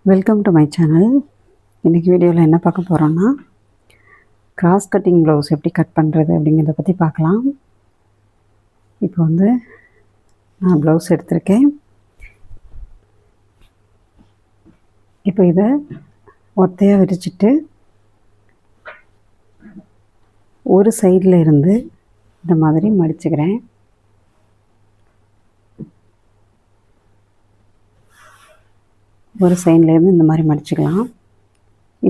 Welcome to my channel. இன்றைக்கி வீடியோவில் என்ன பார்க்க போகிறோன்னா, கிராஸ் கட்டிங் ப்ளவுஸ் எப்படி கட் பண்ணுறது அப்படிங்கிறத பற்றி பார்க்கலாம். இப்போ வந்து நான் ப்ளவுஸ் எடுத்திருக்கேன். இப்போ இதை ஒத்தையாக விரிச்சிட்டு ஒரு சைடில் இருந்து இந்த மாதிரி மடிச்சுக்கிறேன். ஒரு சைட்லேருந்து இந்த மாதிரி மடிச்சுக்கலாம்.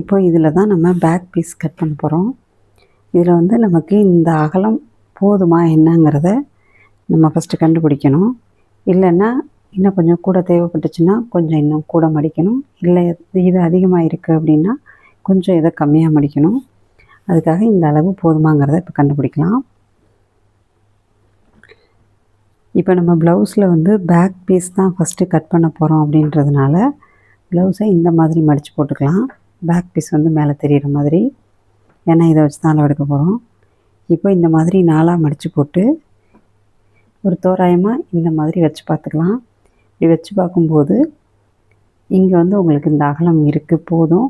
இப்போ இதில் தான் நம்ம பேக் பீஸ் கட் பண்ண போகிறோம். இதில் வந்து நமக்கு இந்த அகலம் போதுமா என்னங்கிறத நம்ம ஃபஸ்ட்டு கண்டுபிடிக்கணும். இல்லைன்னா இன்னும் கொஞ்சம் கூட தேவைப்பட்டுச்சுன்னா கொஞ்சம் இன்னும் கூட மடிக்கணும். இல்லை இது அதிகமாக இருக்குது அப்படின்னா கொஞ்சம் இதை கம்மியாக மடிக்கணும். அதுக்காக இந்த அளவு போதுமாங்கிறத இப்போ கண்டுபிடிக்கலாம். இப்போ நம்ம ப்ளவுஸில் வந்து பேக் பீஸ் தான் ஃபஸ்ட்டு கட் பண்ண போகிறோம் அப்படின்றதுனால ப்ளவுஸை இந்த மாதிரி மடித்து போட்டுக்கலாம். பேக் பீஸ் வந்து மேலே தெரிகிற மாதிரி, ஏன்னா இதை வச்சு தான் அளவு எடுக்க போகிறோம். இப்போ இந்த மாதிரி நாலாக மடித்து போட்டு ஒரு தோராயமாக இந்த மாதிரி வச்சு பார்த்துக்கலாம். இப்படி வச்சு பார்க்கும்போது இங்கே வந்து உங்களுக்கு இந்த அகலம் இருக்குது, போதும்.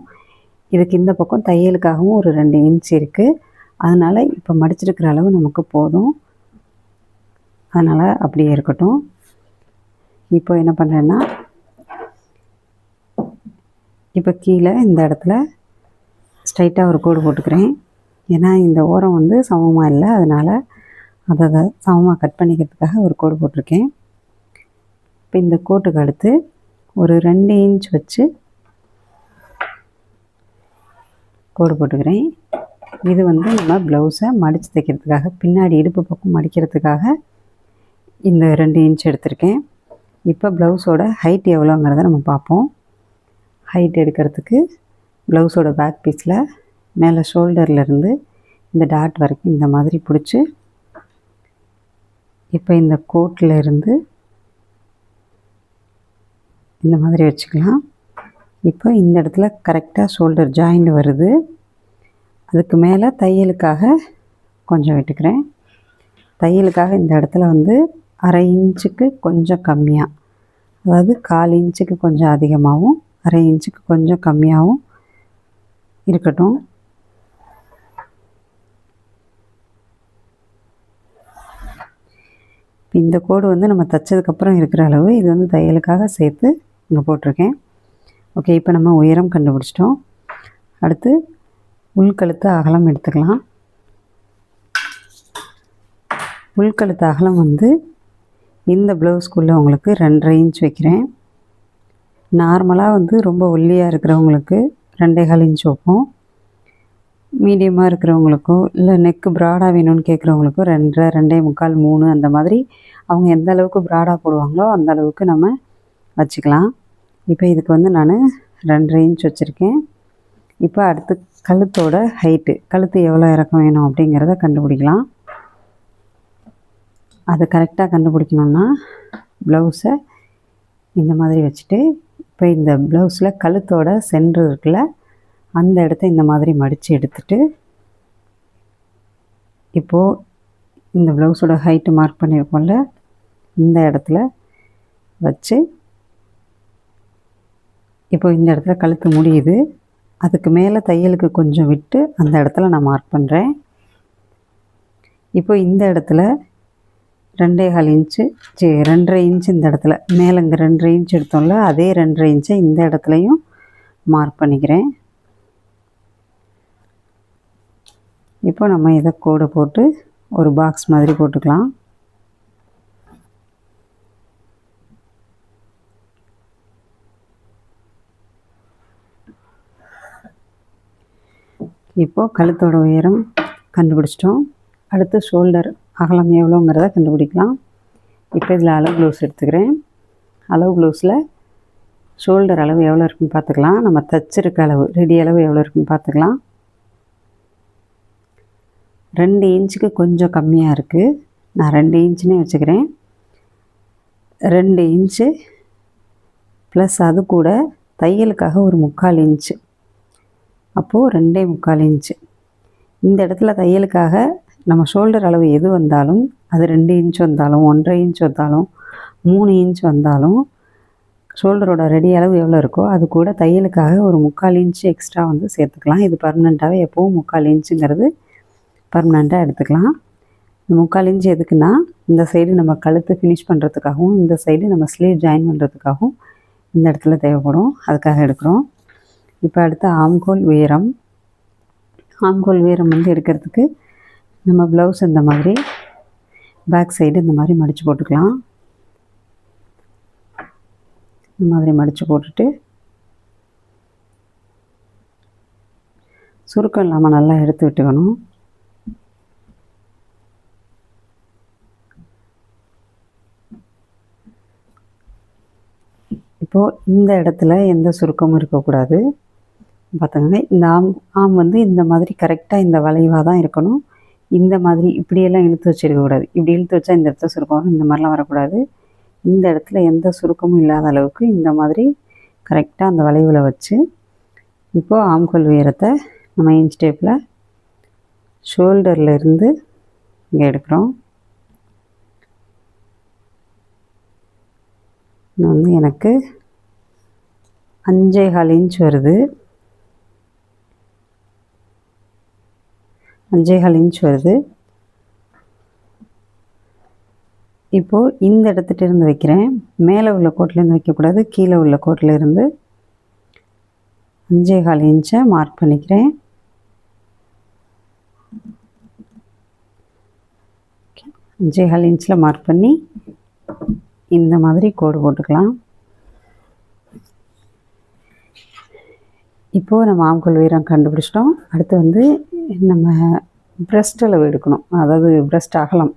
இதுக்கு இந்த பக்கம் தையலுக்காகவும் ஒரு 2 இன்ச் இருக்குது. அதனால் இப்போ மடிச்சிருக்கிற அளவு நமக்கு போதும். அதனால் அப்படியே இருக்கட்டும். இப்போ என்ன பண்ணுறேன்னா, இப்போ கீழே இந்த இடத்துல ஸ்ட்ரைட்டாக ஒரு கோடு போட்டுக்கிறேன். ஏன்னா இந்த ஓரம் வந்து சமமாக இல்லை, அதனால் அதை சமமாக கட் பண்ணிக்கிறதுக்காக ஒரு கோடு போட்டிருக்கேன். இப்போ இந்த கோட்டுக்கு அடுத்து ஒரு 2 இன்ச் வச்சு கோடு போட்டுக்கிறேன். இது வந்து நம்ம ப்ளவுஸை மடித்து தைக்கிறதுக்காக, பின்னாடி இடுப்பு பக்கம் மடிக்கிறதுக்காக இந்த 2 இன்ச் எடுத்திருக்கேன். இப்போ ப்ளவுஸோட ஹைட் எவ்வளோங்கிறத நம்ம பார்ப்போம். ஹைட் எடுக்கிறதுக்கு ப்ளவுஸோட பேக் பீஸில் மேலே ஷோல்டர்லேருந்து இந்த டாட் வரைக்கும் இந்த மாதிரி பிடிச்சி, இப்போ இந்த கோட்டில் இருந்து இந்த மாதிரி வச்சுக்கலாம். இப்போ இந்த இடத்துல கரெக்டாக ஷோல்டர் ஜாயிண்ட் வருது. அதுக்கு மேலே தையலுக்காக கொஞ்சம் விட்டுக்கிறேன். தையலுக்காக இந்த இடத்துல வந்து 1/2 இன்ச்சுக்கு கொஞ்சம் கம்மியாக, அதாவது 1/4 இன்ச்சுக்கு கொஞ்சம் அதிகமாகவும் 1/2 இன்ச்சுக்கு கொஞ்சம் கம்மியாகவும் இருக்கட்டும். இந்த கோடு வந்து நம்ம தைச்சதுக்கப்புறம் இருக்கிற அளவு, இது வந்து தையலுக்காக சேர்த்து இங்கே போட்டிருக்கேன். ஓகே, இப்போ நம்ம உயரம் கண்டுபிடிச்சிட்டோம். அடுத்து உள்கழுத்து அகலம் எடுத்துக்கலாம். உள்கழுத்து அகலம் வந்து இந்த ப்ளவுஸ்க்குள்ளே உங்களுக்கு 2.5 இன்ச் வைக்கிறேன். நார்மலாக வந்து ரொம்ப ஒல்லியாக இருக்கிறவங்களுக்கு 2.25 இன்ச் வைப்போம். மீடியமாக இருக்கிறவங்களுக்கும் இல்லை நெக்கு ப்ராடாக வேணும்னு கேட்குறவங்களுக்கும் 2.5, 2.25, 3 அந்த மாதிரி அவங்க எந்த அளவுக்கு ப்ராடாக போடுவாங்களோ அந்த அளவுக்கு நம்ம வச்சுக்கலாம். இப்போ இதுக்கு வந்து நான் 2.5 இன்ச் வச்சுருக்கேன். இப்போ அடுத்து கழுத்தோட ஹைட்டு, கழுத்து எவ்வளோ இறக்கம் வேணும் அப்படிங்கிறத கண்டுபிடிக்கலாம். அதை கரெக்டாக கண்டுபிடிக்கணுன்னா ப்ளவுஸை இந்த மாதிரி வச்சுட்டு, இப்போ இந்த ப்ளவுஸில் கழுத்தோட சென்டர் இருக்குல்ல, அந்த இடத்த இந்த மாதிரி மடித்து எடுத்துட்டு, இப்போது இந்த ப்ளவுஸோட ஹைட்டு மார்க் பண்ணியிருக்கோம்ல, இந்த இடத்துல வச்சு, இப்போ இந்த இடத்துல கழுத்து முடியுது. அதுக்கு மேலே தையலுக்கு கொஞ்சம் விட்டு அந்த இடத்துல நான் மார்க் பண்ணுறேன். இப்போ இந்த இடத்துல 2.25 இன்ச்சு 2.5 இன்ச்சு இந்த இடத்துல மேலே இங்கே 2.5 இன்ச் எடுத்தோம்ல, அதே 2.5 இன்ச்சை இந்த இடத்துலையும் மார்க் பண்ணிக்கிறேன். இப்போ நம்ம இதை கோடு போட்டு ஒரு பாக்ஸ் மாதிரி போட்டுக்கலாம். இப்போது கழுத்தோட உயரம் கண்டுபிடிச்சிட்டோம். அடுத்து ஷோல்டர் அகலம் எவ்வளோங்கிறத கண்டுபிடிக்கலாம். இப்போ இதில் அளவு ப்ளவுஸ் எடுத்துக்கிறேன். அளவு ப்ளவுஸில் ஷோல்டர் அளவு எவ்வளோ இருக்குன்னு பார்த்துக்கலாம். நம்ம தச்சிருக்க அளவு, ரெடி அளவு எவ்வளோ இருக்குன்னு பார்த்துக்கலாம். 2 இன்ச்சுக்கு கொஞ்சம் கம்மியாக இருக்குது. நான் 2 இன்ச்சுன்னே வச்சுக்கிறேன். 2 இன்ச்சு ப்ளஸ் அது கூட தையலுக்காக ஒரு 3/4 இன்ச்சு, அப்போது 2.25 இன்ச்சு. இந்த இடத்துல தையலுக்காக நம்ம ஷோல்டர் அளவு எது வந்தாலும், அது 2 இன்ச் வந்தாலும் 1.5 இன்ச் வந்தாலும் 3 இன்ச் வந்தாலும் ஷோல்டரோட ரெடி அளவு எவ்வளோ இருக்கோ அது கூட தையலுக்காக ஒரு 3/4 இன்ச்சு எக்ஸ்ட்ரா வந்து சேர்த்துக்கலாம். இது பர்மனெண்ட்டாகவே எப்போவும் 3/4 இன்ச்சுங்கிறது பர்மனெண்ட்டாக எடுத்துக்கலாம். இந்த 3/4 இன்ச்சு எதுக்குன்னா, இந்த சைடு நம்ம கழுத்து ஃபினிஷ் பண்ணுறதுக்காகவும், இந்த சைடு நம்ம ஸ்லீவ் ஜாயின் பண்ணுறதுக்காகவும் இந்த இடத்துல தேவைப்படும். அதுக்காக எடுக்கிறோம். இப்போ அடுத்து ஆம்கோல் உயரம். ஆம்கோல் உயரம் வந்து எடுக்கிறதுக்கு நம்ம ப்ளவுஸ் இந்த மாதிரி பேக் சைடு இந்த மாதிரி மடித்து போட்டுக்கலாம். இந்த மாதிரி மடித்து போட்டுட்டு சுருக்கம் இல்லாமல் நல்லா எடுத்து விட்டுக்கணும். இப்போது இந்த இடத்துல எந்த சுருக்கமும் இருக்கக்கூடாது. பார்த்துக்கோங்க, இந்த ஆம் வந்து இந்த மாதிரி கரெக்டாக இந்த வளைவாக தான் இருக்கணும். இந்த மாதிரி இப்படியெல்லாம் இழுத்து வச்சிருக்கக்கூடாது. இப்படி இழுத்து வச்சா இந்த இடத்துல சுருக்கம் வரும். இந்த மாதிரிலாம் வரக்கூடாது. இந்த இடத்துல எந்த சுருக்கமும் இல்லாத அளவுக்கு இந்த மாதிரி கரெக்டாக அந்த வளைவில் வச்சு இப்போது ஆம்கோல் உயரத்தை நம்ம இன்ச் டேப்பில் ஷோல்டரில் இருந்து இங்கே எடுக்கிறோம். இது வந்து எனக்கு 5.25 இன்ச் வருது. 5.25 இன்ச் வருது. இப்போது இந்த இடத்துட்டு இருந்து வைக்கிறேன். மேலே உள்ள கோட்டிலேருந்து வைக்கக்கூடாது, கீழே உள்ள கோட்டில் இருந்து 5.25 இன்ச்சை மார்க் பண்ணிக்கிறேன். ஓகே, 5.25 இன்ச்சில் மார்க் பண்ணி இந்த மாதிரி கோடு போட்டுக்கலாம். இப்போது நம்ம ஆம்கோல் உயரம் கண்டுபிடிச்சிட்டோம். அடுத்து வந்து நம்ம ப்ரெஸ்ட் அளவு எடுக்கணும். அதாவது ப்ரெஸ்ட் அகலம்,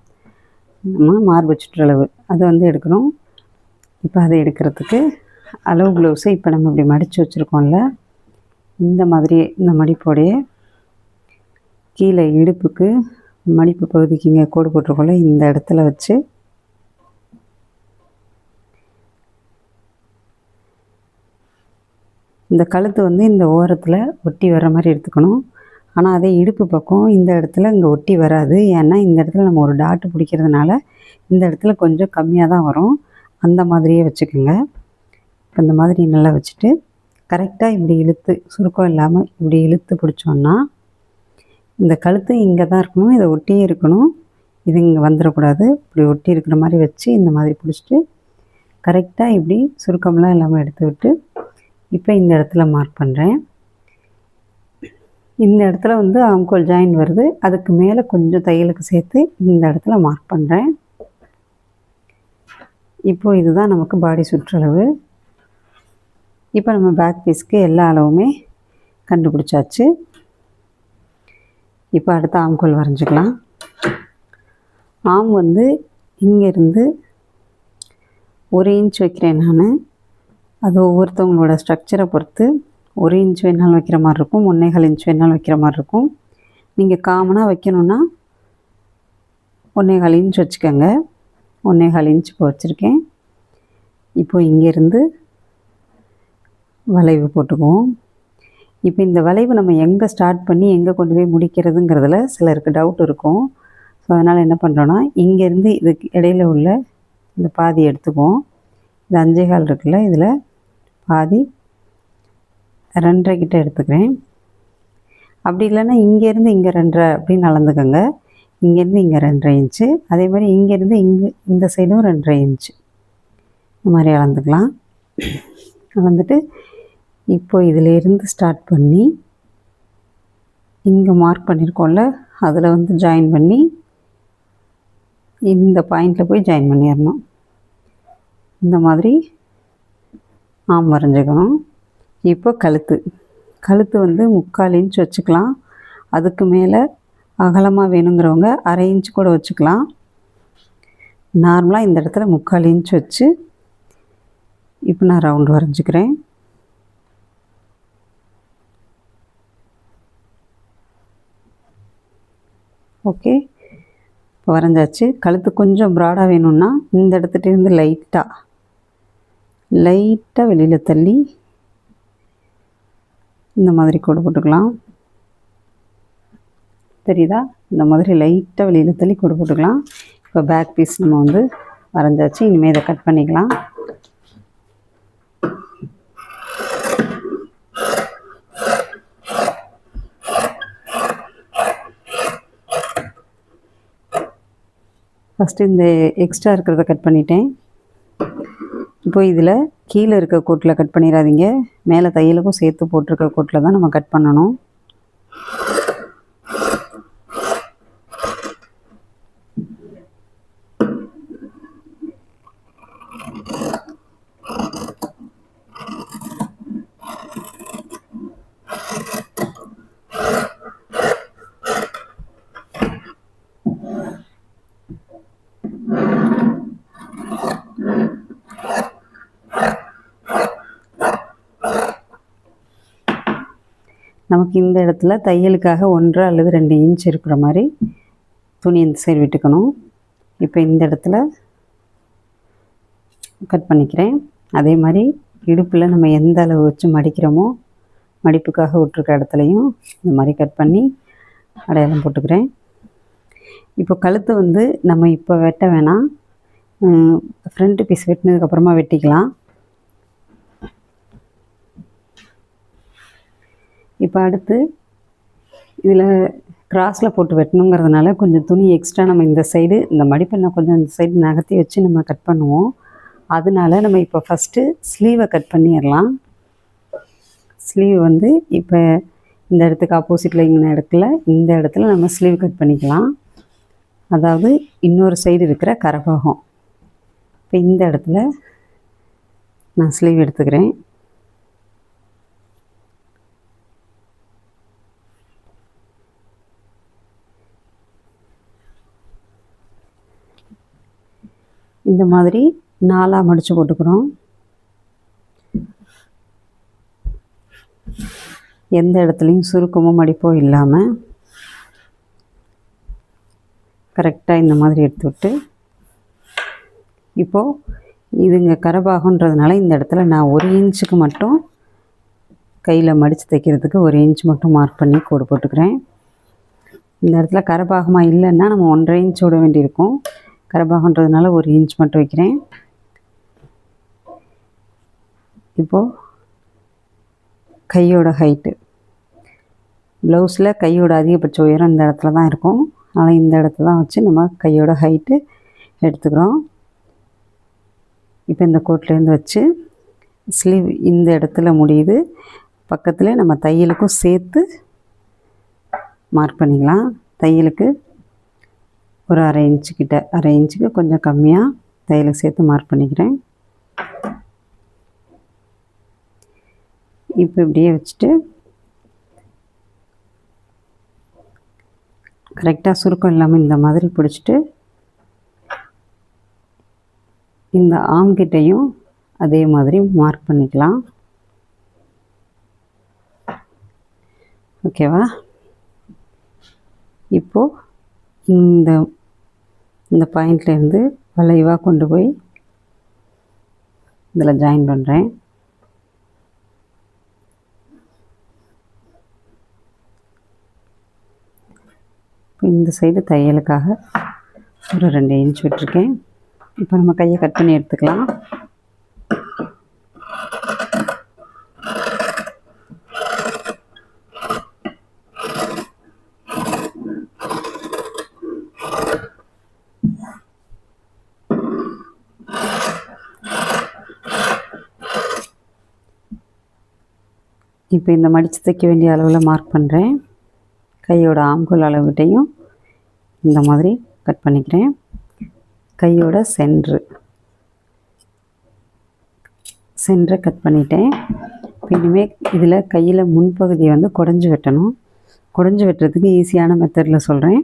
நம்ம மார்பு சுற்றளவு அதை வந்து எடுக்கணும். இப்போ அதை எடுக்கிறதுக்கு அளவு ப்ளவுஸை இப்போ நம்ம இப்படி மடித்து வச்சுருக்கோம்ல, இந்த மாதிரி இந்த மடிப்போடைய கீழே இடுப்புக்கு மடிப்பு பகுதிக்கு இங்கே கோடு போட்டிருக்கோம்ல, இந்த இடத்துல வச்சு இந்த கழுத்து வந்து இந்த ஓரத்தில் ஒட்டி வர்ற மாதிரி எடுத்துக்கணும். ஆனால் அதே இடுப்பு பக்கம் இந்த இடத்துல இங்கே ஒட்டி வராது. ஏன்னா இந்த இடத்துல நம்ம ஒரு டாட்டு பிடிக்கிறதுனால இந்த இடத்துல கொஞ்சம் கம்மியாக தான் வரும். அந்த மாதிரியே வச்சுக்கோங்க. இப்போ இந்த மாதிரி நல்லா வச்சுட்டு கரெக்டாக இப்படி இழுத்து, சுருக்கம் இல்லாமல் இப்படி இழுத்து பிடிச்சோன்னா இந்த கழுத்து இங்கே தான் இருக்கணும், இதை ஒட்டியே இருக்கணும். இது இங்கே வந்துடக்கூடாது. இப்படி ஒட்டி இருக்கிற மாதிரி வச்சு இந்த மாதிரி பிடிச்சிட்டு கரெக்டாக இப்படி சுருக்கம்லாம் இல்லாமல் எடுத்து விட்டு இப்போ இந்த இடத்துல மார்க் பண்ணுறேன். இந்த இடத்துல வந்து ஆம்கோல் ஜாயின் வருது. அதுக்கு மேலே கொஞ்சம் தையலுக்கு சேர்த்து இந்த இடத்துல மார்க் பண்ணுறேன். இப்போது இதுதான் நமக்கு பாடி சுற்றளவு. இப்போ நம்ம பேக் பீஸ்க்கு எல்லா அளவுமே கண்டுபிடிச்சாச்சு. இப்போ அடுத்த ஆம்கோல் வரைஞ்சிக்கலாம். ஆம் வந்து இங்கேருந்து 1 இன்ச் வைக்கிறேன் நான். அது ஒவ்வொருத்தவங்களோட ஸ்ட்ரக்சரை பொறுத்து 1 இன்ச் வேணாலும் வைக்கிற மாதிரி இருக்கும், 1.25 இன்ச் வேணாலும் வைக்கிற மாதிரி இருக்கும். நீங்கள் காமனாக வைக்கணுன்னா 1.25 இன்ச் வச்சுக்கோங்க. 1.25 இன்ச் இப்போ வச்சுருக்கேன். இப்போது இங்கேருந்து வளைவு போட்டுக்குவோம். இப்போ இந்த வளைவு நம்ம எங்கே ஸ்டார்ட் பண்ணி எங்கே கொண்டு போய் முடிக்கிறதுங்கிறதுல சிலருக்கு டவுட் இருக்கும். ஸோ அதனால் என்ன பண்ணுறோன்னா, இங்கேருந்து இதுக்கு இடையில உள்ள இந்த பாதி எடுத்துக்குவோம். இது 5.25 இருக்குல்ல, இதில் பாதி 2.5 கிட்ட எடுத்துக்கிறேன். அப்படி இல்லைன்னா இங்கேருந்து இங்கே 2.5 அப்படின்னு அளந்துக்கோங்க. இங்கேருந்து இங்கே 2.5 இன்ச்சு, அதே மாதிரி இங்கேருந்து இங்கே இந்த சைடும் 2.5 இன்ச்சு இந்த மாதிரி அளந்துக்கலாம். அளந்துட்டு இப்போ இதிலேருந்து ஸ்டார்ட் பண்ணி இங்கே மார்க் பண்ணியிருக்கோம்ல, அதில் வந்து ஜாயின் பண்ணி இந்த பாயிண்டில் போய் ஜாயின் பண்ணிடணும். இந்த மாதிரி ஆம் வரைஞ்சிக்கணும். இப்போ கழுத்து வந்து 3/4 இன்ச் வச்சுக்கலாம். அதுக்கு மேலே அகலமாக வேணுங்கிறவங்க 1/2 இன்ச் கூட வச்சுக்கலாம். நார்மலாக இந்த இடத்துல 3/4 இன்ச் வச்சு இப்போ நான் ரவுண்டு வரைஞ்சிக்கிறேன். ஓகே, இப்போ வரைஞ்சாச்சு. கழுத்து கொஞ்சம் ப்ராடாக வேணும்னா இந்த இடத்துலேருந்து லைட்டாக வெளியில் தள்ளி இந்த மாதிரி கோடு போட்டுக்கலாம். தெரியுதா? இந்த மாதிரி லைட்டாக வெளியில் தள்ளி கோடு போட்டுக்கலாம். இப்போ பேக் பீஸ் நம்ம வந்து வரைஞ்சாச்சு. இனிமேல் இதை கட் பண்ணிக்கலாம். ஃபஸ்ட்டு இந்த எக்ஸ்ட்ரா இருக்கிறத கட் பண்ணிட்டேன். இப்போ இதில் கீழே இருக்க கோட்டில் கட் பண்ணிடாதீங்க, மேலே தையலுக்கும் சேர்த்து போட்டிருக்க கோட்டில் தான் நம்ம கட் பண்ணணும். நமக்கு இந்த இடத்துல தையலுக்காக 1 அல்லது 2 இன்ச் இருக்கிற மாதிரி துணி இந்த சைடு விட்டுக்கணும். இப்போ இந்த இடத்துல கட் பண்ணிக்கிறேன். அதே மாதிரி இடுப்பில் நம்ம எந்த அளவு வச்சு மடிக்கிறோமோ மடிப்புக்காக விட்டுருக்க இடத்துலையும் இந்த மாதிரி கட் பண்ணி அடையாளம் போட்டுக்கிறேன். இப்போ கழுத்து வந்து நம்ம இப்போ வெட்ட வேணாம், ஃப்ரண்ட் பீஸ் வெட்டினதுக்கப்புறமா வெட்டிக்கலாம். இப்போ அடுத்து இதில் கிராஸில் போட்டு வெட்டணுங்கிறதுனால கொஞ்சம் துணி எக்ஸ்ட்ரா நம்ம இந்த சைடு இந்த மடிப்பெண்ணை கொஞ்சம் இந்த சைடு நகர்த்தி வச்சு நம்ம கட் பண்ணுவோம். அதனால நம்ம இப்போ ஃபஸ்ட்டு ஸ்லீவை கட் பண்ணிடலாம். ஸ்லீவ் வந்து இப்போ இந்த இடத்துக்கு ஆப்போசிட்டில் இங்கே இடத்துல இந்த இடத்துல நம்ம ஸ்லீவ் கட் பண்ணிக்கலாம். அதாவது இன்னொரு சைடு இருக்கிற கரபாகம். இப்போ இந்த இடத்துல நான் ஸ்லீவ் எடுத்துக்கிறேன். இந்த மாதிரி 4ஆக மடித்து போட்டுக்கிறோம். எந்த இடத்துலையும் சுருக்கமோ மடிப்போ இல்லாமல் கரெக்டாக இந்த மாதிரி எடுத்துவிட்டு, இப்போது இதுங்க கரபாகன்றதுனால இந்த இடத்துல நான் 1 இன்ச்சுக்கு மட்டும் கையில் மடித்து தைக்கிறதுக்கு 1 இன்ச் மட்டும் மார்க் பண்ணி கோடு போட்டுக்கிறேன். இந்த இடத்துல கரபாகமாக இல்லைன்னா நம்ம 1.5 இன்ச் விட வேண்டியிருக்கும். கரபாகன்றதுனால 1 இன்ச் மட்டும் வைக்கிறேன். இப்போது கையோட ஹைட்டு, ப்ளவுஸில் கையோட அதிகபட்ச உயரம் இந்த இடத்துல தான் இருக்கும். அதனால் இந்த இடத்துல தான் வச்சு நம்ம கையோட ஹைட்டு எடுத்துக்கிறோம். இப்போ இந்த கோட்லேருந்து வச்சு ஸ்லீவ் இந்த இடத்துல முடியுது, பக்கத்தில் நம்ம தையலுக்கும் சேர்த்து மார்க் பண்ணிக்கலாம். தையலுக்கு ஒரு 1/2 இன்ச்சு கிட்ட, 1/2 இன்ச்சுக்கு கொஞ்சம் கம்மியாக தையலுக்கு சேர்த்து மார்க் பண்ணிக்கிறேன். இப்போ இப்படியே வச்சுட்டு கரெக்டாக சுருக்கம் இல்லாமல் இந்த மாதிரி பிடிச்சிட்டு இந்த ஆம்கிட்டையும் அதே மாதிரி மார்க் பண்ணிக்கலாம். ஓகேவா? இப்போது இந்த பாயிண்ட்லேருந்து வளைவாக கொண்டு போய் இதில் ஜாயின் பண்ணுறேன். இப்போ இந்த சைடு தையலுக்காக ஒரு 2 இன்ச் விட்டுருக்கேன். இப்போ நம்ம கையை கட் பண்ணி எடுத்துக்கலாம். இப்போ இந்த மடித்து தைக்க வேண்டிய அளவில் மார்க் பண்ணுறேன். கையோட ஆம்கோல் அளவுகிட்டையும் இந்த மாதிரி கட் பண்ணிக்கிறேன். கையோட சென்டரை கட் பண்ணிட்டேன். இனிமேல் இதில் கையில் முன்பகுதியை வந்து குடஞ்சி வெட்டணும். குடஞ்சி வெட்டுறதுக்கு ஈஸியான மெத்தடில் சொல்கிறேன்.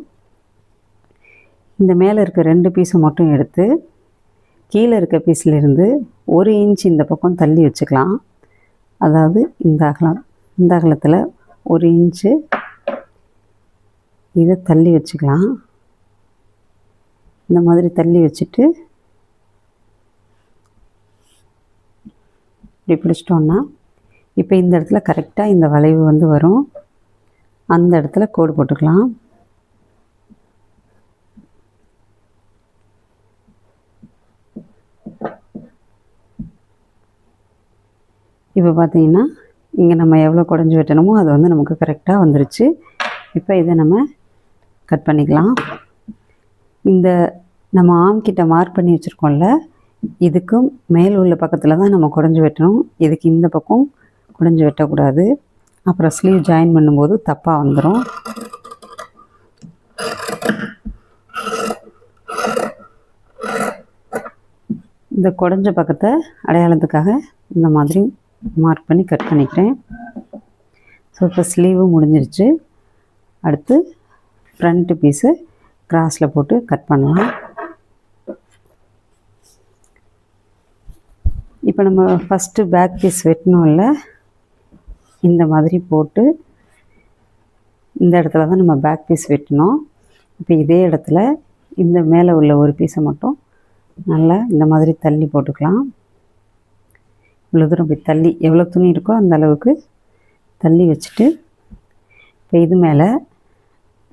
இந்த மேலே இருக்க 2 பீஸை மட்டும் எடுத்து கீழே இருக்க பீஸ்லேருந்து 1 இன்ச் இந்த பக்கம் தள்ளி வச்சுக்கலாம். அதாவது இந்த அகலத்தில் 1 இன்ச்சு இதை தள்ளி வச்சுக்கலாம். இந்த மாதிரி தள்ளி வச்சுட்டு இப்படி பிடிச்சிட்டோன்னா இப்போ இந்த இடத்துல கரெக்டாக இந்த வளைவு வந்து வரும். அந்த இடத்துல கோடு போட்டுக்கலாம். இப்போ பார்த்தீங்கன்னா இங்கே நம்ம எவ்வளோ குடஞ்சி வெட்டணுமோ அது வந்து நமக்கு கரெக்டாக வந்துருச்சு. இப்போ இதை நம்ம கட் பண்ணிக்கலாம். இந்த நம்ம ஆம்கிட்ட மார்க் பண்ணி வச்சுருக்கோம்ல, இதுக்கும் மேல் உள்ள பக்கத்தில் தான் நம்ம குடஞ்சி வெட்டணும். இதுக்கு இந்த பக்கம் குடஞ்சி வெட்டக்கூடாது. அப்புறம் ஸ்லீவ் ஜாயின் பண்ணும்போது தப்பாக வந்துடும். இந்த குடஞ்ச பக்கத்தை அடையாளத்துக்காக இந்த மாதிரி மார்க் பண்ணி கட் பண்ணிக்கிறேன். ஸோ இப்போ ஸ்லீவும் முடிஞ்சிருச்சு. அடுத்து ஃப்ரண்ட்டு பீஸு கிராஸில் போட்டு கட் பண்ணலாம். இப்போ நம்ம ஃபஸ்ட்டு பேக் பீஸ் வெட்டணும்ல, இந்த மாதிரி போட்டு இந்த இடத்துல தான் நம்ம பேக் பீஸ் வெட்டணும். இப்போ இதே இடத்துல இந்த மேலே உள்ள ஒரு பீஸை மட்டும் நல்லா இந்த மாதிரி தள்ளி போட்டுக்கலாம். இவ்வளோ தூரம் இப்படி தள்ளி எவ்வளோ துணி இருக்கோ அந்த அளவுக்கு தள்ளி வச்சுட்டு, இப்போ இது மேலே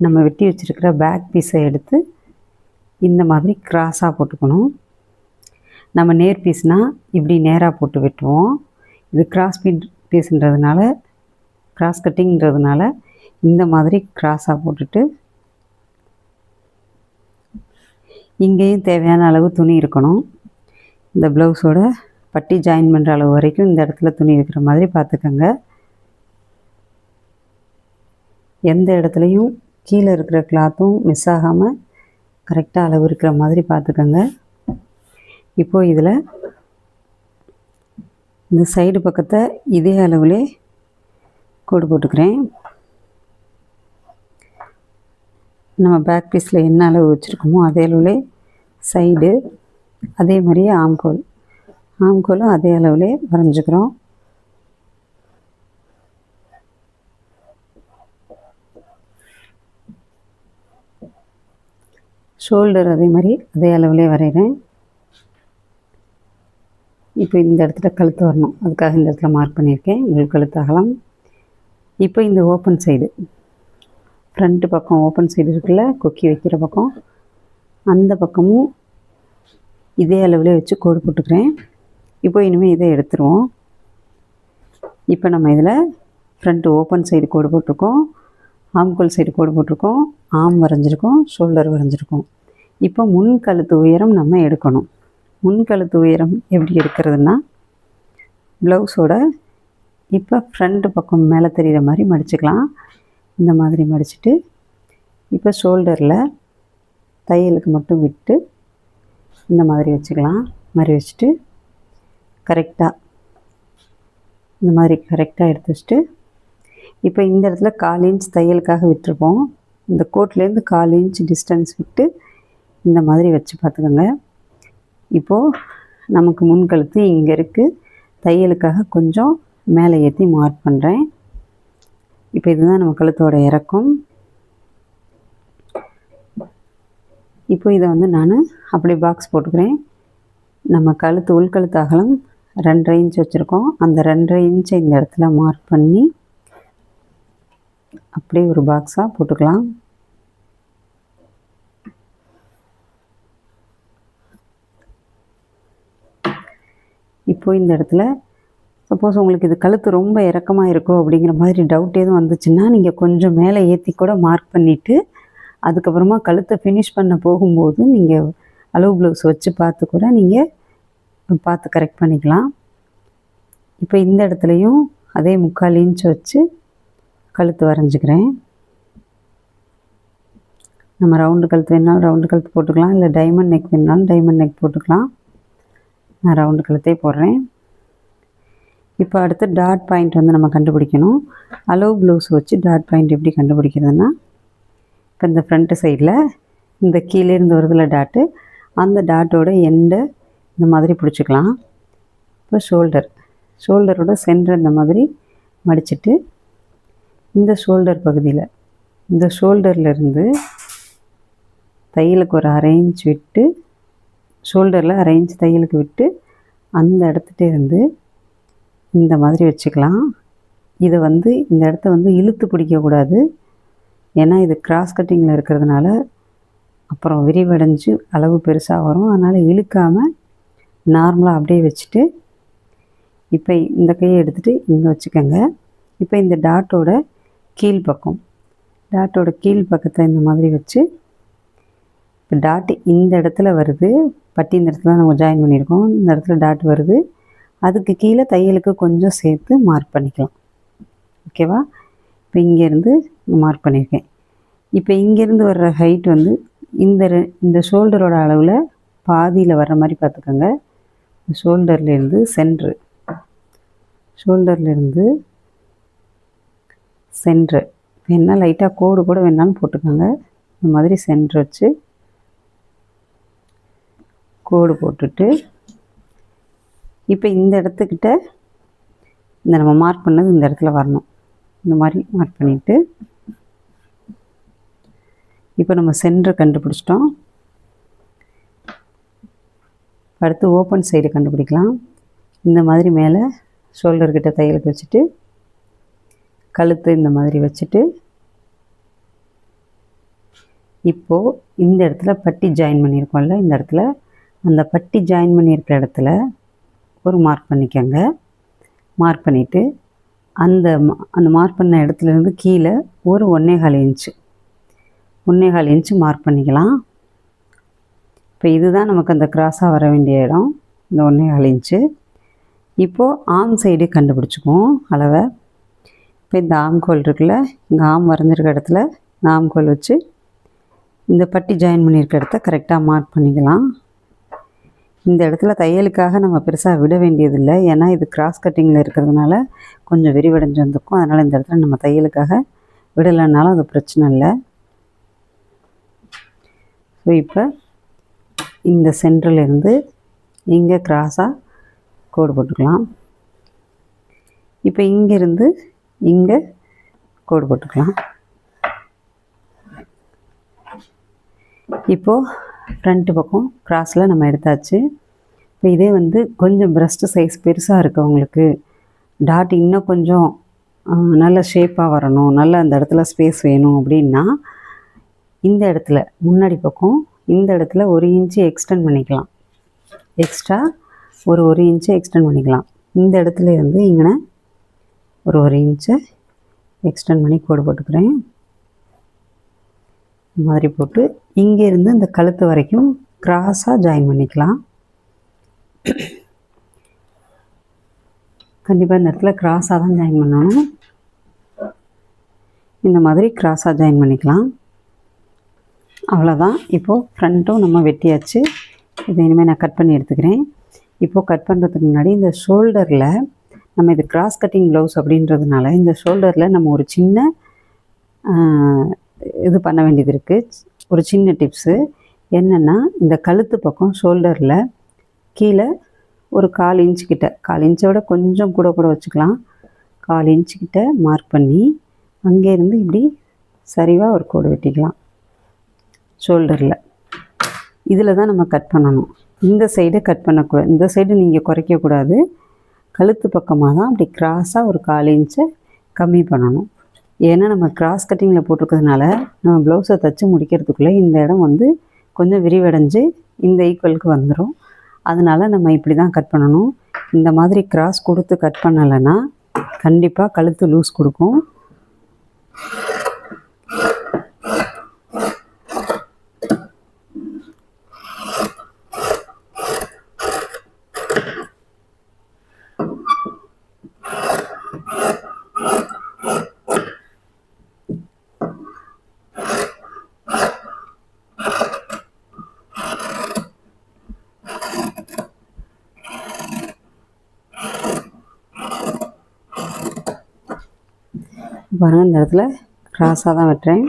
நம்ம வெட்டி வச்சுருக்கிற பேக் பீஸை எடுத்து இந்த மாதிரி கிராஸாக போட்டுக்கணும். நம்ம நேர் பீஸ்னால் இப்படி நேராக போட்டு வெட்டுவோம். இது கிராஸ் பீஸுன்றதுனால, கிராஸ் கட்டிங்கிறதுனால இந்த மாதிரி கிராஸாக போட்டுட்டு, இங்கேயும் தேவையான அளவு துணி இருக்கணும். இந்த ப்ளவுஸோட பட்டி ஜாயின் பண்ணுற அளவு வரைக்கும் இந்த இடத்துல துணி இருக்கிற மாதிரி பார்த்துக்கோங்க. எந்த இடத்துலையும் கீழே இருக்கிற கிளாத்தும் மிஸ் ஆகாமல் கரெக்டாக அளவு இருக்கிற மாதிரி பார்த்துக்கோங்க. இப்போது இதில் இந்த சைடு பக்கத்தை இதே அளவுலே கோடு போட்டுக்கிறேன். நம்ம பேக் பீஸில் என்ன அளவு வச்சுருக்கோமோ அதே அளவுலே சைடு, அதே மாதிரியே ஆம்கோலும் அதே அளவுலே வரைஞ்சிக்கிறோம். ஷோல்டர் அதே மாதிரி அதே அளவுலே வரைகிறேன். இப்போ இந்த இடத்துல கழுத்து வரணும், அதுக்காக இந்த இடத்துல மார்க் பண்ணியிருக்கேன். உள் கழுத்து அகலம். இப்போ இந்த ஓப்பன் சைடு, ஃப்ரண்ட்டு பக்கம் ஓப்பன் சைடு இருக்குல்ல, கொக்கி வைக்கிற பக்கம், அந்த பக்கமும் இதே அளவுலேயே வச்சு கோடு போட்டுக்கிறேன். இப்போ இனிமேல் இதை எடுத்துருவோம். இப்போ நம்ம இதில் ஃப்ரண்ட்டு ஓப்பன் சைடு கோடு போட்டிருக்கோம், ஆம்கோல் சைடு கோடு போட்டிருக்கோம், ஆம் வரைஞ்சிருக்கோம், ஷோல்டர் வரைஞ்சிருக்கோம். இப்போ முன் கழுத்து உயரம் நம்ம எடுக்கணும். முன் கழுத்து உயரம் எப்படி எடுக்கிறதுனா, ப்ளவுஸோட இப்போ ஃப்ரண்ட்டு பக்கம் மேலே தெரிகிற மாதிரி மடிச்சுக்கலாம். இந்த மாதிரி மடிச்சுட்டு, இப்போ ஷோல்டரில் தையலுக்கு மட்டும் விட்டு இந்த மாதிரி வச்சுக்கலாம். மாதிரி வச்சுட்டு கரெக்டாக இந்த மாதிரி கரெக்டாக எடுத்து வச்சுட்டு, இப்போ இந்த இடத்துல 1/4 இன்ச் தையலுக்காக விட்டுருப்போம். இந்த கோட்லேருந்து 1/4 இன்ச் டிஸ்டன்ஸ் விட்டு இந்த மாதிரி வச்சு பார்த்துக்கோங்க. இப்போது நமக்கு முன்கழுத்து இங்கே இருக்குது, தையலுக்காக கொஞ்சம் மேலே ஏற்றி மார்க் பண்ணுறேன். இப்போ இதுதான் நம்ம கழுத்தோட இறக்கம். இப்போ இதை வந்து நான் அப்படியே பாக்ஸ் போட்டுக்கிறேன். நம்ம கழுத்து உள்கழுத்து அகலம் 2.5 இன்ச் வச்சுருக்கோம். அந்த 2.5 இன்ச்சை இந்த இடத்துல மார்க் பண்ணி அப்படியே ஒரு பாக்ஸாக போட்டுக்கலாம். இப்போது இந்த இடத்துல சப்போஸ் உங்களுக்கு இது கழுத்து ரொம்ப இறக்கமாக இருக்கோ அப்படிங்கிற மாதிரி டவுட் எதுவும் வந்துச்சுன்னா, நீங்கள் கொஞ்சம் மேலே ஏற்றி கூட மார்க் பண்ணிவிட்டு அதுக்கப்புறமா கழுத்தை ஃபினிஷ் பண்ண போகும்போது நீங்கள் அளவு ப்ளவுஸ் வச்சு பார்த்து கூட நீங்கள் பார்த்து கரெக்ட் பண்ணிக்கலாம். இப்போ இந்த இடத்துலையும் அதே 3/4 இன்ச் வச்சு கழுத்து வரைஞ்சிக்கிறேன். நம்ம ரவுண்டு கழுத்து வேணாலும் ரவுண்டு கழுத்து போட்டுக்கலாம், இல்லை டைமண்ட் நெக் வேணாலும் டைமண்ட் நெக் போட்டுக்கலாம். நான் ரவுண்டு கழுத்தே போடுறேன். இப்போ அடுத்து டாட் பாயிண்ட் வந்து நம்ம கண்டுபிடிக்கணும். அளவு ப்ளவுஸ் வச்சு டாட் பாயிண்ட் எப்படி கண்டுபிடிக்கிறதுனா, இப்போ இந்த ஃப்ரண்ட்டு சைடில் இந்த கீழே இருந்து வருதுல டாட்டு, அந்த டாட்டோட எண்டை இந்த மாதிரி பிடிச்சிக்கலாம். இப்போ ஷோல்டரோட சென்டர் இந்த மாதிரி மடிச்சுட்டு, இந்த ஷோல்டர் பகுதியில் இந்த ஷோல்டர்லேருந்து தையலுக்கு ஒரு 1/2 இன்ச் விட்டு, ஷோல்டரில் 1/2 இன்ச் தையலுக்கு விட்டு அந்த இடத்துட்டே இருந்து இந்த மாதிரி வச்சுக்கலாம். இதை வந்து இந்த இடத்த வந்து இழுத்து பிடிக்கக்கூடாது. ஏன்னா இது கிராஸ் கட்டிங்கில் இருக்கிறதுனால அப்புறம் விரிவடைஞ்சு அளவு பெருசாக வரும். அதனால் இழுக்காமல் நார்மலாக அப்படியே வச்சுட்டு, இப்போ இந்த கையை எடுத்துகிட்டு இங்கே வச்சுக்கோங்க. இப்போ இந்த டாட்டோட கீழ் பக்கத்தை இந்த மாதிரி வச்சு, இப்போ டாட்டு இந்த இடத்துல வருது, பட்டி இந்த இடத்துல நம்ம ஜாயின் பண்ணியிருக்கோம், இந்த இடத்துல டாட் வருது. அதுக்கு கீழே தையலுக்கு கொஞ்சம் சேர்த்து மார்க் பண்ணிக்கலாம். ஓகேவா? இப்போ இங்கேருந்து மார்க் பண்ணியிருக்கேன். இப்போ இங்கேருந்து வர்ற ஹைட் வந்து இந்த ஷோல்டரோட அளவில் பாதியில் வர்ற மாதிரி பார்த்துக்கோங்க. ஷோல்டர்லேருந்து ஷோல்டர்லேருந்து சென்ட்ரு வேணால் லைட்டாக கோடு கூட வேணாலும் போட்டுக்கோங்க. இந்த மாதிரி சென்ட்ரு வச்சு கோடு போட்டுட்டு, இப்போ இந்த இடத்துக்கிட்ட இந்த நம்ம மார்க் பண்ணது இந்த இடத்துல வரணும். இந்த மாதிரி மார்க் பண்ணிவிட்டு, இப்போ நம்ம சென்டர் கண்டுபிடிச்சிட்டோம். அடுத்து ஓப்பன் சைடு கண்டுபிடிக்கலாம். இந்த மாதிரி மேலே ஷோல்டர்கிட்ட தையலுக்கு வச்சுட்டு, கழுத்து இந்த மாதிரி வச்சுட்டு, இப்போது இந்த இடத்துல பட்டி ஜாயின் பண்ணியிருக்கோம்ல, இந்த இடத்துல அந்த பட்டி ஜாயின் பண்ணியிருக்கிற இடத்துல ஒரு மார்க் பண்ணிக்கோங்க. மார்க் பண்ணிவிட்டு அந்த மார்க் பண்ண இடத்துலேருந்து கீழே ஒரு 1.25 இன்ச்சு மார்க் பண்ணிக்கலாம். இப்போ இதுதான் நமக்கு அந்த கிராஸாக வர வேண்டிய இடம், இந்த 1.25 இன்ச்சு. இப்போது ஆம் சைடு கண்டுபிடிச்சிக்குவோம் அளவை. இப்போ இந்த ஆம்கோல் இருக்குல்ல, இங்கே ஆம் வரைஞ்சிருக்க இடத்துல இந்த ஆம்கோல் வச்சு இந்த பட்டி ஜாயின் பண்ணியிருக்க இடத்த கரெக்டாக மார்க் பண்ணிக்கலாம். இந்த இடத்துல தையலுக்காக நம்ம பெருசாக விட வேண்டியதில்லை, ஏன்னா இது கிராஸ் கட்டிங்கில் இருக்கிறதுனால கொஞ்சம் விரிவடைஞ்சு வந்திருக்கும். அதனால் இந்த இடத்துல நம்ம தையலுக்காக விடலைன்னாலும் அது பிரச்சனை இல்லை. ஸோ இப்போ இந்த சென்டர்லேருந்து இங்கே கிராஸாக கோடு போட்டுக்கலாம். இப்போ இங்கேருந்து இங்கே கோடு போட்டுக்கலாம். இப்போது ஃப்ரண்ட்டு பக்கம் கிராஸில் நம்ம எடுத்தாச்சு. இப்போ இதே வந்து கொஞ்சம் பிரஸ்ட்டு சைஸ் பெருசாக இருக்கவங்களுக்கு டாட் இன்னும் கொஞ்சம் நல்ல ஷேப்பாக வரணும், நல்ல அந்த இடத்துல ஸ்பேஸ் வேணும் அப்படின்னா, இந்த இடத்துல முன்னாடி பக்கம் இந்த இடத்துல 1 இன்ச்சு எக்ஸ்டெண்ட் பண்ணிக்கலாம். எக்ஸ்ட்ரா ஒரு 1 இன்ச்சு எக்ஸ்டெண்ட் பண்ணிக்கலாம். இந்த இடத்துல இருந்து இங்கே ஒரு 1 இன்ச்சை எக்ஸ்டெண்ட் பண்ணி கோடு போட்டுக்கிறேன். இந்த மாதிரி போட்டு இங்கேருந்து இந்த கழுத்து வரைக்கும் கிராஸாக ஜாயின் பண்ணிக்கலாம். கண்டிப்பாக இந்த இடத்துல கிராஸாக தான் ஜாயின் பண்ணணும். இந்த மாதிரி கிராஸாக ஜாயின் பண்ணிக்கலாம். அவ்வளோதான். இப்போது ஃப்ரண்ட்டும் நம்ம வெட்டியாச்சு. இதை இனிமேல் நான் கட் பண்ணி எடுத்துக்கிறேன். இப்போது கட் பண்ணுறதுக்கு முன்னாடி இந்த ஷோல்டரில் நம்ம இது கிராஸ் கட்டிங் ப்ளவுஸ் அப்படின்றதுனால இந்த ஷோல்டரில் நம்ம ஒரு சின்ன இது பண்ண வேண்டியது இருக்குது. ஒரு சின்ன டிப்ஸு என்னென்னா, இந்த கழுத்து பக்கம் ஷோல்டரில் கீழே ஒரு 1/4 இன்ச்சு கிட்ட, 1/4 இன்ச்சை விட கொஞ்சம் கூட வச்சுக்கலாம், 1/4 இன்ச்சு கிட்ட மார்க் பண்ணி அங்கேருந்து இப்படி சரிவாக ஒரு கோடு வெட்டிக்கலாம். ஷோல்டரில் இதில் தான் நம்ம கட் பண்ணணும். இந்த சைடு கட் பண்ணக்கூடாது, இந்த சைடு நீங்கள் குறைக்கக்கூடாது. கழுத்து பக்கமாக தான் அப்படி கிராஸாக ஒரு 1/4 இன்ச்சை கம்மி பண்ணணும். ஏன்னா நம்ம கிராஸ் கட்டிங்கில் போட்டிருக்கிறதுனால நம்ம ப்ளவுஸை தைச்சி முடிக்கிறதுக்குள்ளே இந்த இடம் வந்து கொஞ்சம் விரிவடைஞ்சு இந்த ஈக்குவலுக்கு வந்துடும். அதனால் நம்ம இப்படி தான் கட் பண்ணணும். இந்த மாதிரி கிராஸ் கொடுத்து கட் பண்ணலைன்னா கண்டிப்பாக கழுத்து லூஸ் கொடுக்கும். பாருங்கள், இந்த இடத்துல கிராஸாக தான் வெட்டுறேன்.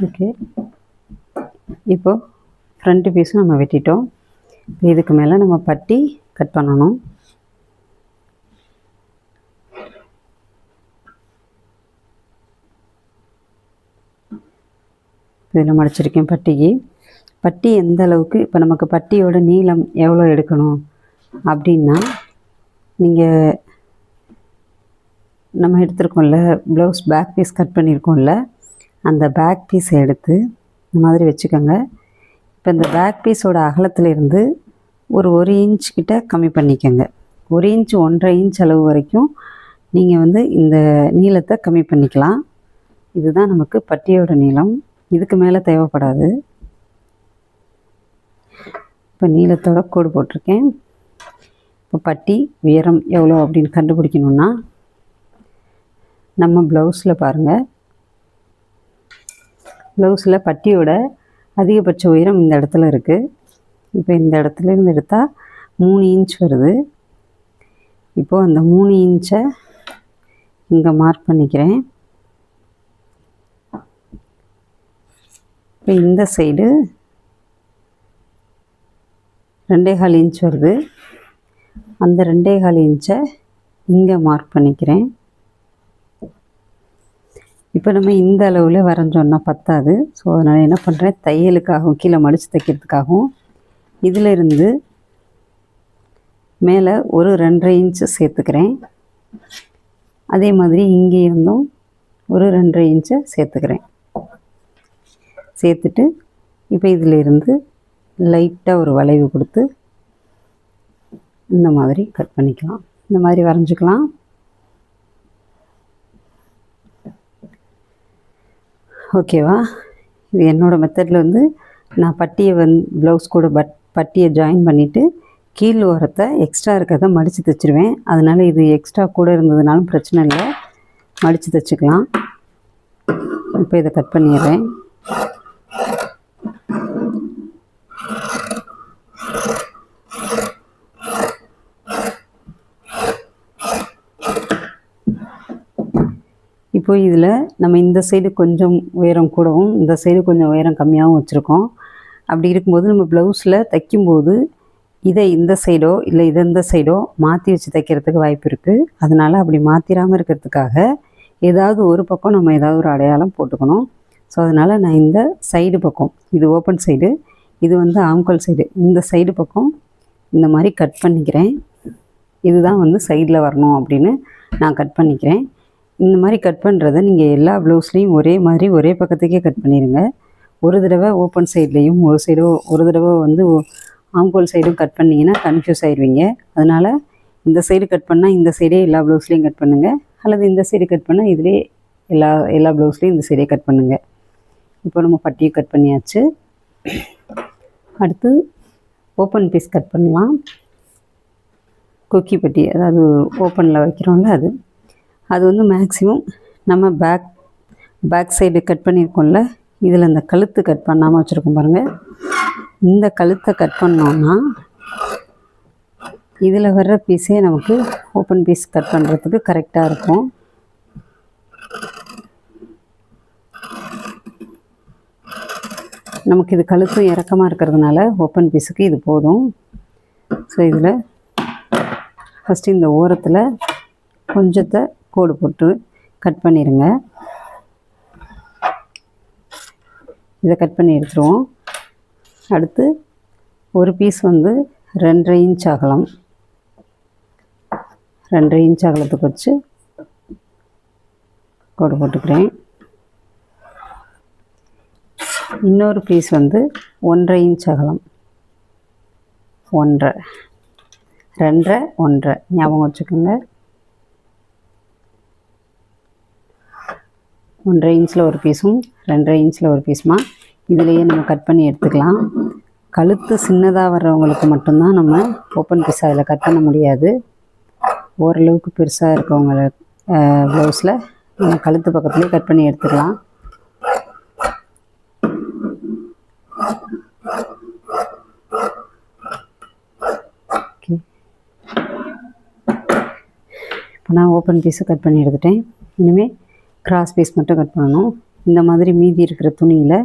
ஓகே, இப்போது ஃப்ரண்ட்டு பீஸும் நம்ம வெட்டிட்டோம். இதுக்கு மேலே நம்ம பட்டி கட் பண்ணணும். இதில் மடிச்சிருக்கேன் பட்டிக்கு. பட்டி எந்த அளவுக்கு, இப்போ நமக்கு பட்டியோட நீளம் எவ்வளோ எடுக்கணும் அப்படின்னா, நீங்கள் நம்ம எடுத்துருக்கோம்ல ப்ளவுஸ் பேக் பீஸ் கட் பண்ணியிருக்கோம்ல, அந்த பேக் பீஸை எடுத்து இந்த மாதிரி வச்சுக்கோங்க. இப்போ இந்த பேக் பீஸோட அகலத்திலேருந்து ஒரு இன்ச் கிட்ட கம்மி பண்ணிக்கோங்க. 1 இன்ச் 1.5 இன்ச் அளவு வரைக்கும் நீங்கள் வந்து இந்த நீளத்தை கம்மி பண்ணிக்கலாம். இதுதான் நமக்கு பட்டியோட நீளம். இதுக்கு மேலே தேவைப்படாது. இப்போ நீளத்தோட கோடு போட்டிருக்கேன். இப்போ பட்டி உயரம் எவ்வளோ அப்படின்னு கண்டுபிடிக்கணுன்னா நம்ம ப்ளவுஸில் பாருங்கள், ப்ளவுஸில் பட்டியோட அதிகபட்ச உயரம் இந்த இடத்துல இருக்குது. இப்போ இந்த இடத்துலேருந்து எடுத்தால் 3 இன்ச் வருது. இப்போது அந்த 3 இன்ச்சை இங்கே மார்க் பண்ணிக்கிறேன். இப்போ இந்த சைடு 2.25 இன்ச் வருது. அந்த 2.25 இன்ச்சை இங்கே மார்க் பண்ணிக்கிறேன். இப்போ நம்ம இந்த அளவில் வரைஞ்சோன்னா பத்தாது. ஸோ அதனால் என்ன பண்ணுறேன், தையலுக்காகவும் கீழே மடித்து தைக்கிறதுக்காகவும் இதிலிருந்து மேலே ஒரு 2.5 இன்ச்சு சேர்த்துக்கிறேன். அதே மாதிரி இங்கே இருந்தும் ஒரு 2.5 இன்ச்சை சேர்த்துக்கிறேன். சேர்த்துட்டு இப்போ இதிலிருந்து லைட்டாக ஒரு வளைவு கொடுத்து இந்த மாதிரி கட் பண்ணிக்கலாம். இந்த மாதிரி வரைஞ்சிக்கலாம். ஓகேவா? இது என்னோடய மெத்தடில் வந்து நான் பட்டியை ப்ளவுஸ் கூட பட்டியை ஜாயின் பண்ணிவிட்டு கீழ் ஓரத்தை எக்ஸ்ட்ரா இருக்கிறத மடித்து தைச்சிருவேன். அதனால் இது எக்ஸ்ட்ரா கூட இருந்ததுனாலும் பிரச்சனை இல்லை, மடித்து தைச்சிக்கலாம். இப்போ இதை கட் பண்ணிடுறேன். இப்போ இதில் நம்ம இந்த சைடு கொஞ்சம் உயரம் கூடவும் இந்த சைடு கொஞ்சம் உயரம் கம்மியாகவும் வச்சுருக்கோம். அப்படி இருக்கும்போது நம்ம ப்ளவுஸில் தைக்கும்போது இதை இந்த சைடோ இல்லை இதை இந்த சைடோ மாற்றி வச்சு தைக்கிறதுக்கு வாய்ப்பு இருக்குது. அதனால் அப்படி மாற்றிடாமல் இருக்கிறதுக்காக ஏதாவது ஒரு பக்கம் நம்ம ஏதாவது ஒரு அடையாளம் போட்டுக்கணும். ஸோ அதனால் நான் இந்த சைடு பக்கம், இது ஓப்பன் சைடு, இது வந்து ஆம்கோல் சைடு, இந்த சைடு பக்கம் இந்த மாதிரி கட் பண்ணிக்கிறேன். இதுதான் வந்து சைடில் வரணும் அப்படின்னு நான் கட் பண்ணிக்கிறேன். இந்த மாதிரி கட் பண்ணுறதை நீங்கள் எல்லா ப்ளவுஸ்லேயும் ஒரே மாதிரி ஒரே பக்கத்துக்கே கட் பண்ணிடுங்க. ஒரு தடவை ஓப்பன் சைட்லேயும் ஒரு தடவை வந்து ஆம்கோல் சைடும் கட் பண்ணிங்கன்னா கன்ஃபியூஸ் ஆயிடுவீங்க. அதனால் இந்த சைடு கட் பண்ணால் இந்த சைடே எல்லா ப்ளவுஸ்லேயும் கட் பண்ணுங்கள், அல்லது இந்த சைடு கட் பண்ணால் இதிலே எல்லா ப்ளவுஸ்லேயும் இந்த சைடே கட் பண்ணுங்கள். இப்போ நம்ம பட்டியை கட் பண்ணியாச்சு. அடுத்து ஓப்பன் பீஸ் கட் பண்ணலாம். கொக்கி பட்டி, அதாவது ஓப்பனில் வைக்கிறோம்ல அது வந்து மேக்ஸிமம் நம்ம பேக் சைடு கட் பண்ணியிருக்கோம்ல, இதில் இந்த கழுத்து கட் பண்ணாமல் வச்சுருக்கோம் பாருங்கள். இந்த கழுத்தை கட் பண்ணோன்னா இதில் வர்ற பீஸே நமக்கு ஓப்பன் பீஸ் கட் பண்ணுறதுக்கு கரெக்டாக இருக்கும். நமக்கு இது கழுத்தும் இறக்கமாக இருக்கிறதுனால ஓப்பன் பீஸுக்கு இது போதும். ஸோ இதில் ஃபஸ்ட்டு இந்த ஓரத்தில் கொஞ்சத்தை கோடு போட்டு கட் பண்ணிடுங்க. இதை கட் பண்ணி எடுத்துருவோம். அடுத்து ஒரு பீஸ் வந்து 2.5 இன்ச் அகலம், 2.5 இன்ச் அகலத்துக்கு வச்சு கோடு போட்டுக்கிறேன். இன்னொரு பீஸ் வந்து 1.5 இன்ச் அகலம், 1.5 2.5 1.5 ஞாபகம் வச்சுக்கோங்க. 1.5 இன்ச்சில் ஒரு பீஸும் 2.5 இன்ச்சில் ஒரு பீஸுமா இதிலையே நம்ம கட் பண்ணி எடுத்துக்கலாம். கழுத்து சின்னதாக வர்றவங்களுக்கு மட்டும்தான் நம்ம ஓப்பன் பீஸ் அதில் கட் பண்ண முடியாது. ஓரளவுக்கு பெருசாக இருக்கவங்க ப்ளவுஸில் நம்ம கழுத்து பக்கத்துலேயே கட் பண்ணி எடுத்துக்கலாம். ஓகே, இப்போ நான் ஓப்பன் பீஸை கட் பண்ணி எடுத்துட்டேன். இனிமேல் கிராஸ் பீஸ் மட்டும் கட் பண்ணணும். இந்த மாதிரி மீதி இருக்கிற துணியில்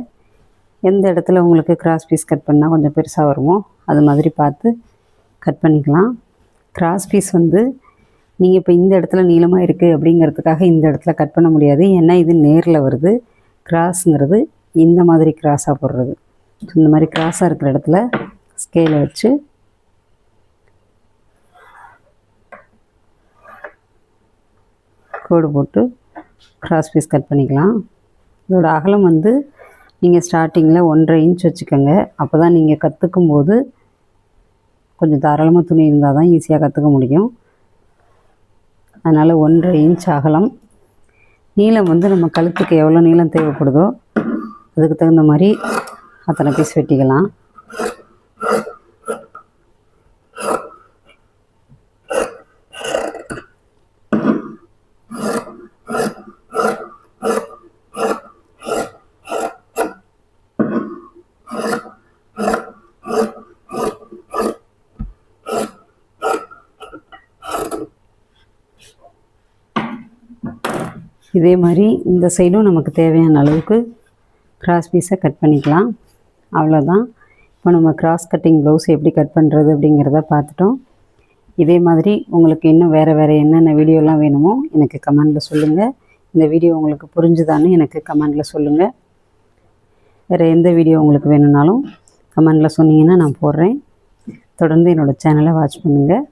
எந்த இடத்துல உங்களுக்கு கிராஸ் பீஸ் கட் பண்ணால் கொஞ்சம் பெருசாக வருமோ அது மாதிரி பார்த்து கட் பண்ணிக்கலாம். கிராஸ் பீஸ் வந்து நீங்கள் இப்போ இந்த இடத்துல நீளமாக இருக்குது அப்படிங்கிறதுக்காக இந்த இடத்துல கட் பண்ண முடியாது. ஏன்னா இது நேரில் வருது. கிராஸுங்கிறது இந்த மாதிரி கிராஸாக போடுறது. இந்த மாதிரி கிராஸாக இருக்கிற இடத்துல ஸ்கேலை வச்சு கோடு போட்டு கிராஸ் பீஸ் கட் பண்ணிக்கலாம். இதோட அகலம் வந்து நீங்கள் ஸ்டார்டிங்கில் 1.5 இன்ச் வச்சுக்கோங்க. அப்போ தான் நீங்கள் கற்றுக்கும்போது கொஞ்சம் தாராளமாக துணி இருந்தால் தான் ஈஸியாக கற்றுக்க முடியும். அதனால் 1.5 இன்ச் அகலம். நீளம் வந்து நம்ம கழுத்துக்கு எவ்வளோ நீளம் தேவைப்படுதோ அதுக்கு தகுந்த மாதிரி அத்தனை பீஸ் வெட்டிக்கலாம். இதே மாதிரி இந்த சைடும் நமக்கு தேவையான அளவுக்கு கிராஸ் பீஸை கட் பண்ணிக்கலாம். அவ்வளோதான். இப்போ நம்ம கிராஸ் கட்டிங் ப்ளவுஸ் எப்படி கட் பண்ணுறது அப்படிங்கிறத பார்த்துட்டோம். இதே மாதிரி உங்களுக்கு இன்னும் வேறு என்னென்ன வீடியோலாம் வேணுமோ எனக்கு கமெண்டில் சொல்லுங்கள். இந்த வீடியோ உங்களுக்கு புரிஞ்சுதான்னு எனக்கு கமெண்டில் சொல்லுங்கள். வேறு எந்த வீடியோ உங்களுக்கு வேணும்னாலும் கமெண்டில் சொன்னீங்கன்னா நான் போடுறேன். தொடர்ந்து என்னோடய சேனலை வாட்ச் பண்ணுங்கள்.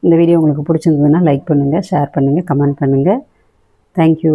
இந்த வீடியோ உங்களுக்கு பிடிச்சிருந்ததுன்னா லைக் பண்ணுங்கள், ஷேர் பண்ணுங்கள், கமெண்ட் பண்ணுங்கள். தேங்க்யூ.